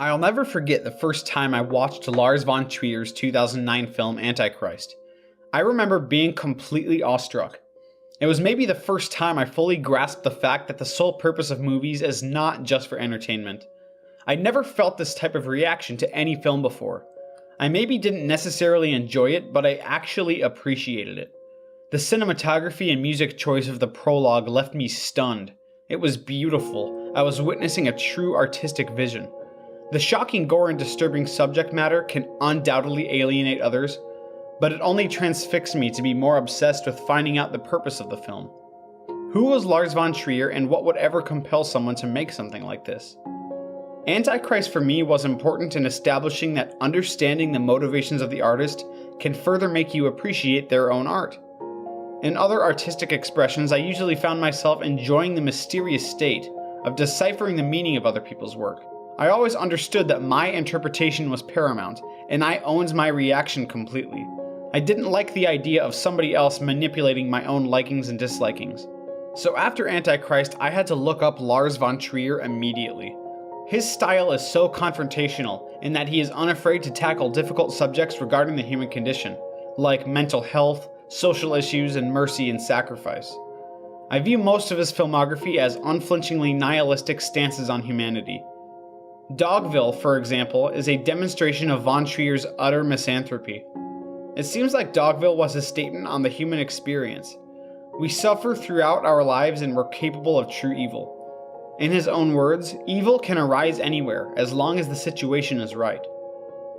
I'll never forget the first time I watched Lars Von Trier's 2009 film Antichrist. I remember being completely awestruck. It was maybe the first time I fully grasped the fact that the sole purpose of movies is not just for entertainment. I'd never felt this type of reaction to any film before. I maybe didn't necessarily enjoy it, but I actually appreciated it. The cinematography and music choice of the prologue left me stunned. It was beautiful. I was witnessing a true artistic vision. The shocking gore and disturbing subject matter can undoubtedly alienate others, but it only transfixed me to be more obsessed with finding out the purpose of the film. Who was Lars Von Trier, and what would ever compel someone to make something like this? Antichrist for me was important in establishing that understanding the motivations of the artist can further make you appreciate their own art. In other artistic expressions, I usually found myself enjoying the mysterious state of deciphering the meaning of other people's work. I always understood that my interpretation was paramount, and I owned my reaction completely. I didn't like the idea of somebody else manipulating my own likings and dislikings. So after Antichrist, I had to look up Lars Von Trier immediately. His style is so confrontational in that he is unafraid to tackle difficult subjects regarding the human condition, like mental health, social issues, and mercy and sacrifice. I view most of his filmography as unflinchingly nihilistic stances on humanity. Dogville, for example, is a demonstration of Von Trier's utter misanthropy. It seems like Dogville was a statement on the human experience. We suffer throughout our lives and we're capable of true evil. In his own words, evil can arise anywhere as long as the situation is right.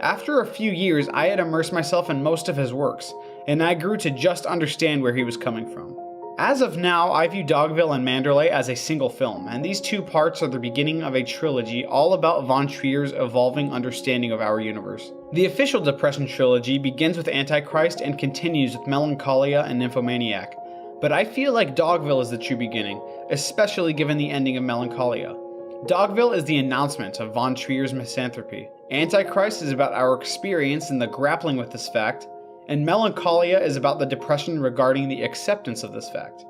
After a few years, I had immersed myself in most of his works, and I grew to just understand where he was coming from. As of now, I view Dogville and Mandalay as a single film, and these two parts are the beginning of a trilogy all about Von Trier's evolving understanding of our universe. The official Depression trilogy begins with Antichrist and continues with Melancholia and Nymphomaniac, but I feel like Dogville is the true beginning, especially given the ending of Melancholia. Dogville is the announcement of Von Trier's misanthropy. Antichrist is about our experience and the grappling with this fact, and Melancholia is about the depression regarding the acceptance of this fact.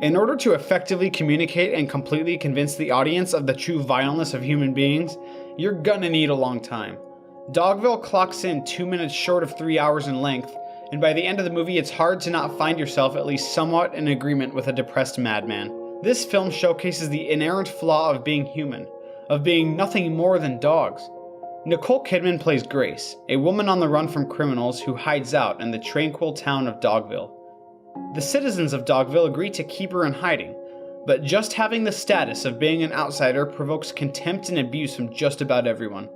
In order to effectively communicate and completely convince the audience of the true vileness of human beings, you're gonna need a long time. Dogville clocks in 2 minutes short of 3 hours in length, and by the end of the movie it's hard to not find yourself at least somewhat in agreement with a depressed madman. This film showcases the inherent flaw of being human, of being nothing more than dogs. Nicole Kidman plays Grace, a woman on the run from criminals who hides out in the tranquil town of Dogville. The citizens of Dogville agree to keep her in hiding, but just having the status of being an outsider provokes contempt and abuse from just about everyone.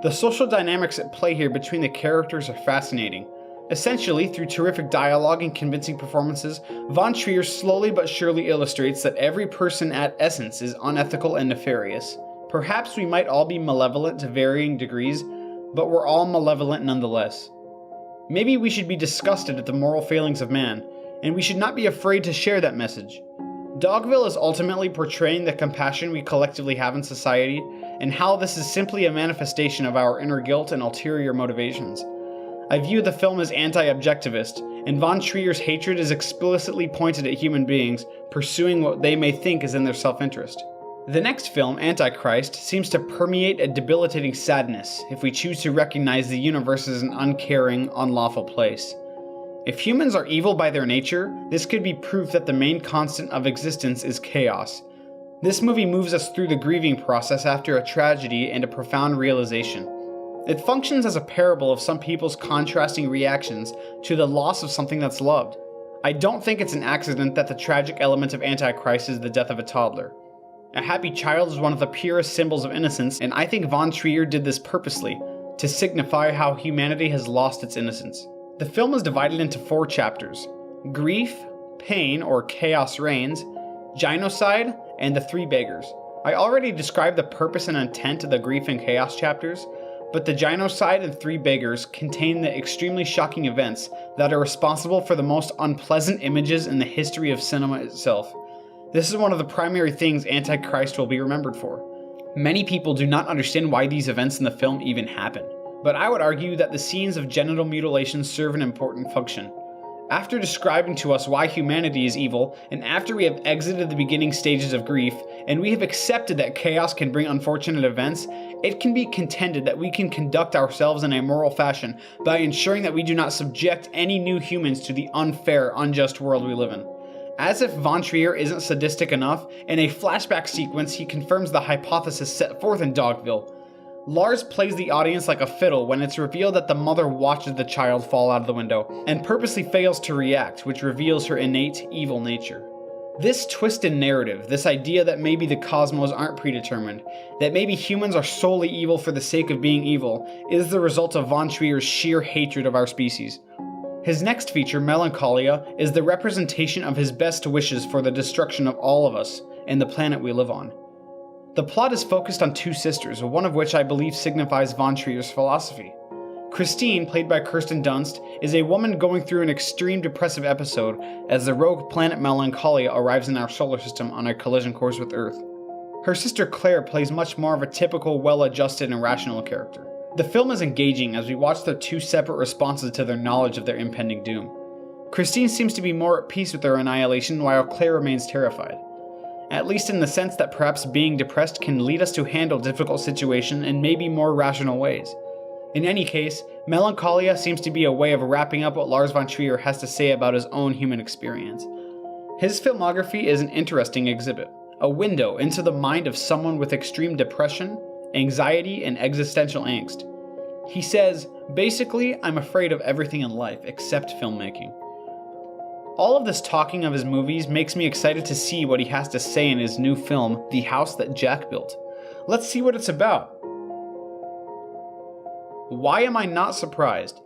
The social dynamics at play here between the characters are fascinating. Essentially, through terrific dialogue and convincing performances, Von Trier slowly but surely illustrates that every person at essence is unethical and nefarious. Perhaps we might all be malevolent to varying degrees, but we're all malevolent nonetheless. Maybe we should be disgusted at the moral failings of man, and we should not be afraid to share that message. Dogville is ultimately portraying the compassion we collectively have in society, and how this is simply a manifestation of our inner guilt and ulterior motivations. I view the film as anti-objectivist, and Von Trier's hatred is explicitly pointed at human beings pursuing what they may think is in their self-interest. The next film, Antichrist, seems to permeate a debilitating sadness if we choose to recognize the universe as an uncaring, unlawful place. If humans are evil by their nature, this could be proof that the main constant of existence is chaos. This movie moves us through the grieving process after a tragedy and a profound realization. It functions as a parable of some people's contrasting reactions to the loss of something that's loved. I don't think it's an accident that the tragic element of Antichrist is the death of a toddler. A happy child is one of the purest symbols of innocence, and I think Von Trier did this purposely, to signify how humanity has lost its innocence. The film is divided into 4 chapters: Grief, Pain or Chaos Reigns, Genocide, and the 3 Beggars. I already described the purpose and intent of the Grief and Chaos chapters, but the Genocide and 3 Beggars contain the extremely shocking events that are responsible for the most unpleasant images in the history of cinema itself. This is one of the primary things Antichrist will be remembered for. Many people do not understand why these events in the film even happen, but I would argue that the scenes of genital mutilation serve an important function. After describing to us why humanity is evil, and after we have exited the beginning stages of grief, and we have accepted that chaos can bring unfortunate events, it can be contended that we can conduct ourselves in a moral fashion by ensuring that we do not subject any new humans to the unfair, unjust world we live in. As if Von Trier isn't sadistic enough, in a flashback sequence he confirms the hypothesis set forth in Dogville. Lars plays the audience like a fiddle when it's revealed that the mother watches the child fall out of the window, and purposely fails to react, which reveals her innate evil nature. This twisted narrative, this idea that maybe the cosmos aren't predetermined, that maybe humans are solely evil for the sake of being evil, is the result of Von Trier's sheer hatred of our species. His next feature, Melancholia, is the representation of his best wishes for the destruction of all of us and the planet we live on. The plot is focused on two sisters, one of which I believe signifies Von Trier's philosophy. Christine, played by Kirsten Dunst, is a woman going through an extreme depressive episode as the rogue planet Melancholia arrives in our solar system on a collision course with Earth. Her sister Claire plays much more of a typical, well-adjusted and rational character. The film is engaging as we watch their two separate responses to their knowledge of their impending doom. Christine seems to be more at peace with their annihilation, while Claire remains terrified. At least in the sense that perhaps being depressed can lead us to handle difficult situations in maybe more rational ways. In any case, Melancholia seems to be a way of wrapping up what Lars Von Trier has to say about his own human experience. His filmography is an interesting exhibit, a window into the mind of someone with extreme depression, anxiety, and existential angst. He says, basically, I'm afraid of everything in life except filmmaking. All of this talking of his movies makes me excited to see what he has to say in his new film, The House That Jack Built. Let's see what it's about. Why am I not surprised?